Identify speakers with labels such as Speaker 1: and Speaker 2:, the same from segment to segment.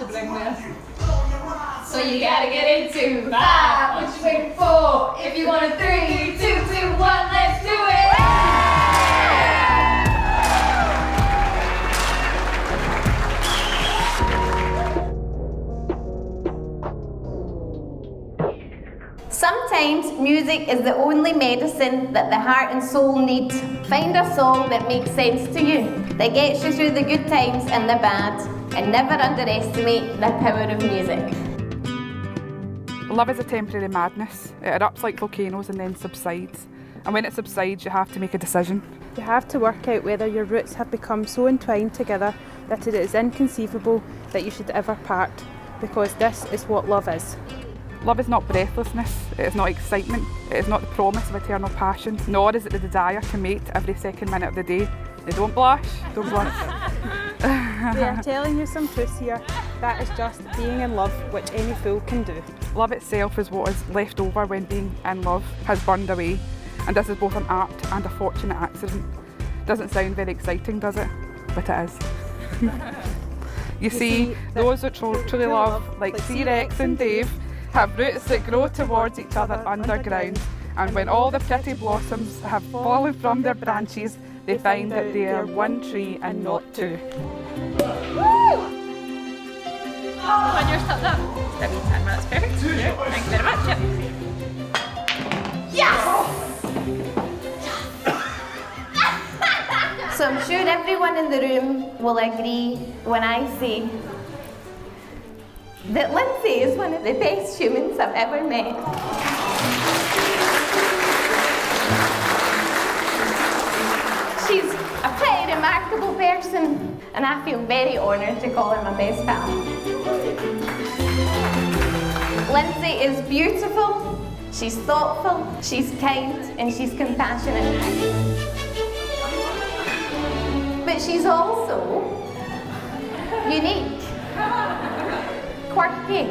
Speaker 1: to bring this. So you gotta get into 5. What you waiting for? If you want a 3, 2, 2, 1, let's do it!
Speaker 2: Sometimes music is the only medicine that the heart and soul need. Find a song that makes sense to you, that gets you through the good times and the bad, and never underestimate the power of music.
Speaker 3: Love is a temporary madness. It erupts like volcanoes and then subsides. And when it subsides, you have to make a decision.
Speaker 4: You have to work out whether your roots have become so entwined together that it is inconceivable that you should ever part, because this is what love is.
Speaker 3: Love is not breathlessness, it is not excitement, it is not the promise of eternal passion, nor is it the desire to mate every second minute of the day. Don't blush, don't blush.
Speaker 4: We are telling you some truths here. That is just being in love, which any fool can do.
Speaker 3: Love itself is what is left over when being in love has burned away, and this is both an apt and a fortunate accident. Doesn't sound very exciting, does it? But it is. You see, those that truly love, like T-Rex and Dave, have roots that grow towards each other underground, and when all the pretty blossoms have fallen from their branches, they find that they are one tree and not two.
Speaker 1: When you're stuck up. That means 10 minutes, perfect. Thank you very much.
Speaker 2: Yes! So I'm sure everyone in the room will agree when I say that Lindsay is one of the best humans I've ever met. She's a pretty remarkable person, and I feel very honoured to call her my best pal. Lindsay is beautiful, she's thoughtful, she's kind, and she's compassionate. But she's also unique, quirky,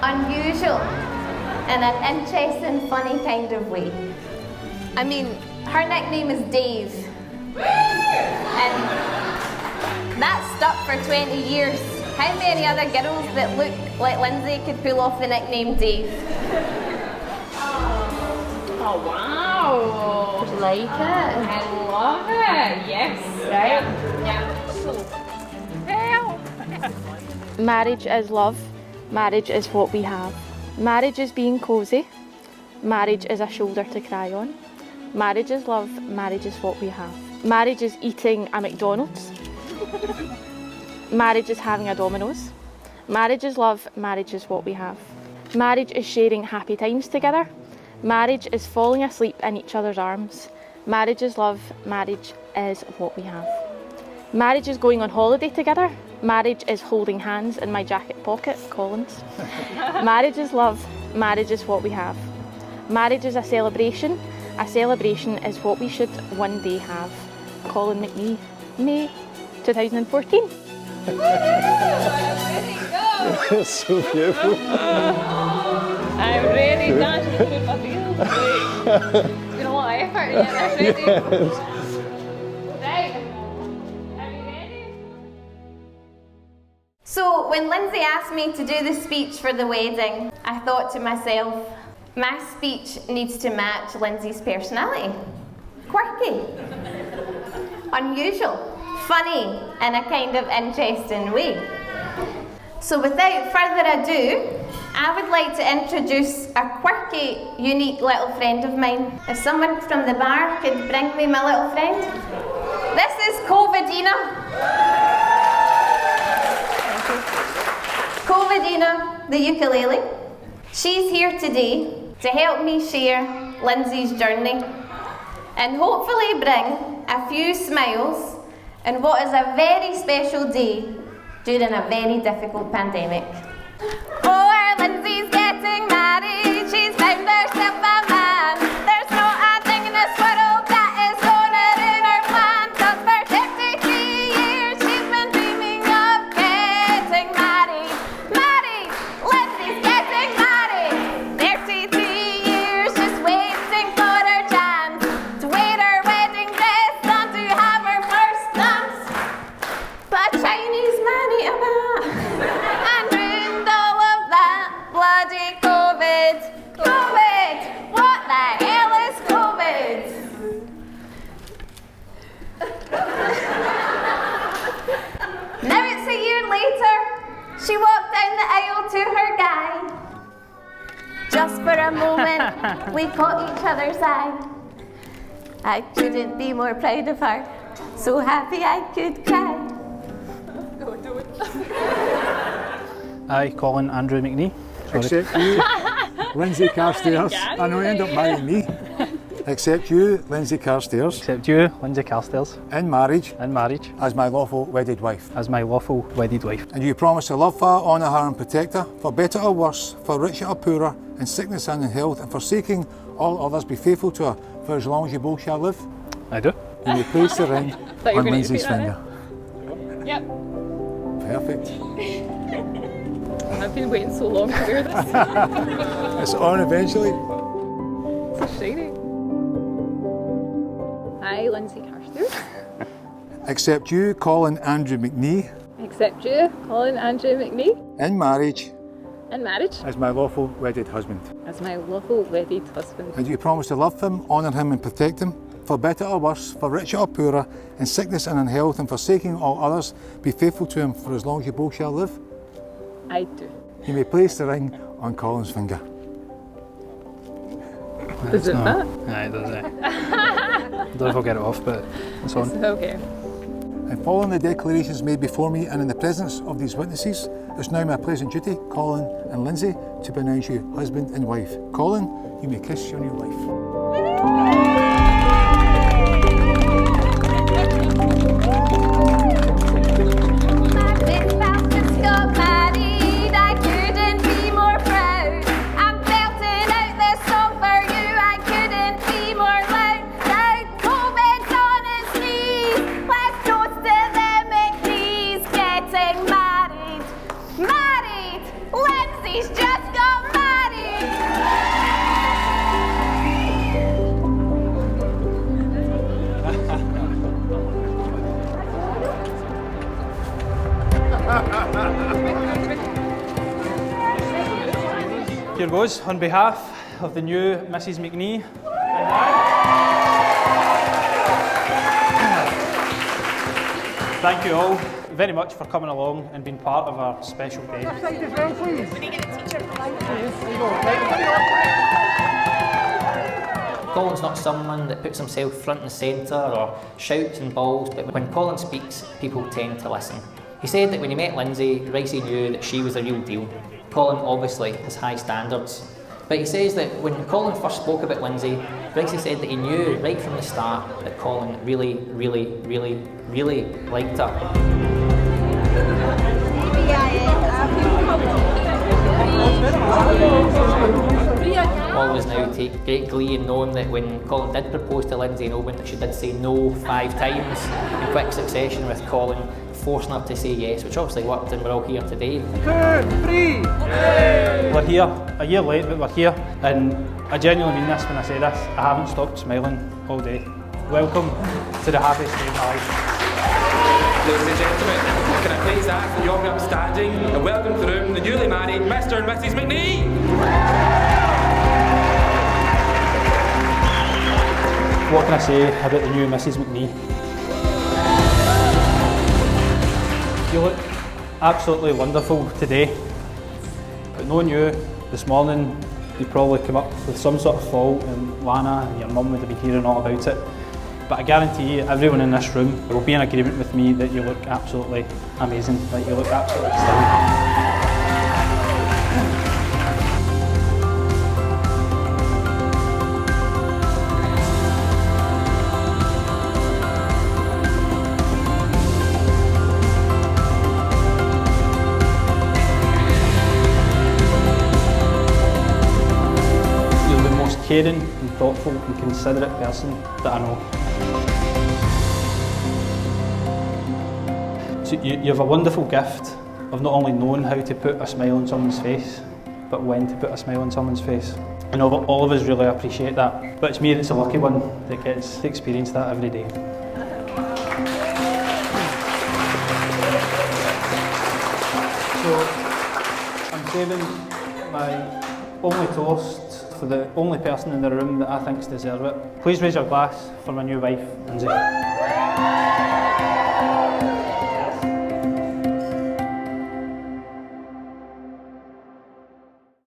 Speaker 2: unusual, in an interesting, funny kind of way. I mean, her nickname is Dave, and that stuck for 20 years. How many other girls that look like Lindsay could pull off the nickname Dave?
Speaker 1: Oh wow!
Speaker 2: Do you like it?
Speaker 1: I love it. Yes. Right. Yeah.
Speaker 5: Marriage is love. Marriage is what we have. Marriage is being cosy. Marriage is a shoulder to cry on. Marriage is love. Marriage is what we have. Marriage is eating a McDonald's. Marriage is having a Domino's. Marriage is love. Marriage is what we have. Marriage is sharing happy times together. Marriage is falling asleep in each other's arms. Marriage is love. Marriage is what we have. Marriage is going on holiday together. Marriage is holding hands in my jacket pocket, Colin's. Marriage is love. Marriage is what we have. Marriage is a celebration. A celebration is what we should one day have. Colin McNee, May 2014.
Speaker 1: There you go.
Speaker 6: It's so beautiful.
Speaker 1: I'm really dancing through my feels. Been a lot of effort in this, ready? Right. Are you ready?
Speaker 2: So when Lindsay asked me to do the speech for the wedding, I thought to myself, my speech needs to match Lindsay's personality. Quirky, unusual, funny, in a kind of interesting way. So without further ado, I would like to introduce a quirky, unique little friend of mine. If someone from the bar could bring me my little friend. This is Covidina. Covidina, the ukulele. She's here today to help me share Lindsay's journey and hopefully bring a few smiles on what is a very special day during a very difficult pandemic. For Lindsay's getting married, she's found herself a man. There's no a thing in this world that is gonna ruin her plan. 'Cause for 53 years she's been dreaming of getting married. Married! Lindsay's getting married! 33 years just waiting for her chance to wear her wedding dress and to have her first dance. But a Chinese man ate a bat. year later, she walked down the aisle to her guy. Just for a moment, we caught each other's eye. I couldn't be more proud of her, so happy I could cry.
Speaker 7: I, Colin Andrew McNee.
Speaker 6: Except you, Lindsay Carstairs. I know you end up marrying me. Except you, Lindsay Carstairs.
Speaker 7: Except you, Lindsay Carstairs.
Speaker 6: In marriage.
Speaker 7: In marriage.
Speaker 6: As my lawful wedded wife.
Speaker 7: As my lawful wedded wife.
Speaker 6: And you promise to love her, honour her and protect her, for better or worse, for richer or poorer, in sickness and in health, and forsaking all others, be faithful to her, for as long as you both shall live.
Speaker 7: I do.
Speaker 6: You may place the ring on Lindsay's finger.
Speaker 1: Yep.
Speaker 6: Perfect.
Speaker 1: I've been waiting so long to wear this.
Speaker 6: It's on eventually.
Speaker 1: It's so shiny. Hi, Lindsay Carstairs.
Speaker 6: Except you, Colin Andrew McNee.
Speaker 1: Except you, Colin Andrew McNee.
Speaker 6: In marriage.
Speaker 1: In marriage.
Speaker 6: As my lawful wedded husband.
Speaker 1: As my lawful wedded husband.
Speaker 6: And you promise to love him, honour him and protect him, for better or worse, for richer or poorer, in sickness and in health, and forsaking all others, be faithful to him, for as long as you both shall live.
Speaker 1: I do.
Speaker 6: You may place the ring on Colin's finger.
Speaker 1: Does it fit?
Speaker 7: Aye, it does. I don't know if I'll get it off, but it's on.
Speaker 1: It's okay.
Speaker 6: And following the declarations made before me and in the presence of these witnesses, it's now my pleasant duty, Colin and Lindsay, to pronounce you husband and wife. Colin, you may kiss your new wife.
Speaker 7: Here goes, on behalf of the new Mrs. McNee. Thank you all very much for coming along and being part of our special day.
Speaker 8: Colin's not someone that puts himself front and centre or shouts and bawls, but when Colin speaks, people tend to listen. He said that when he met Lindsay, Ricey knew that she was the real deal. Colin obviously has high standards, but he says that when Colin first spoke about Lindsay, Ricey said that he knew right from the start that Colin really liked her. Always now take great glee in knowing that when Colin did propose to Lindsay in Oban, that she did say no 5 times in quick succession, with Colin forcing her to say yes, which obviously worked, and we're all here today.
Speaker 7: 2, 3! Yay! We're here, a year late, but we're here, and I genuinely mean this when I say this. I haven't stopped smiling all day. Welcome to the happiest day of my life.
Speaker 9: Ladies and gentlemen, can I please ask that you all be upstanding and welcome to the room the newly married Mr. and Mrs. McNee?
Speaker 7: What can I say about the new Mrs. McNee? You look absolutely wonderful today, but knowing you this morning, you probably come up with some sort of fault, and Lana and your mum would have been hearing all about it. But I guarantee you, everyone in this room will be in agreement with me that you look absolutely amazing, that you look absolutely stunning. Caring and thoughtful and considerate person that I know. So you have a wonderful gift of not only knowing how to put a smile on someone's face, but when to put a smile on someone's face. I know all of us really appreciate that, but it's me that's the lucky one that gets to experience that every day. So I'm saving my only toast for the only person in the room that I think's deserve it. Please raise your glass for my new wife, Lindsay.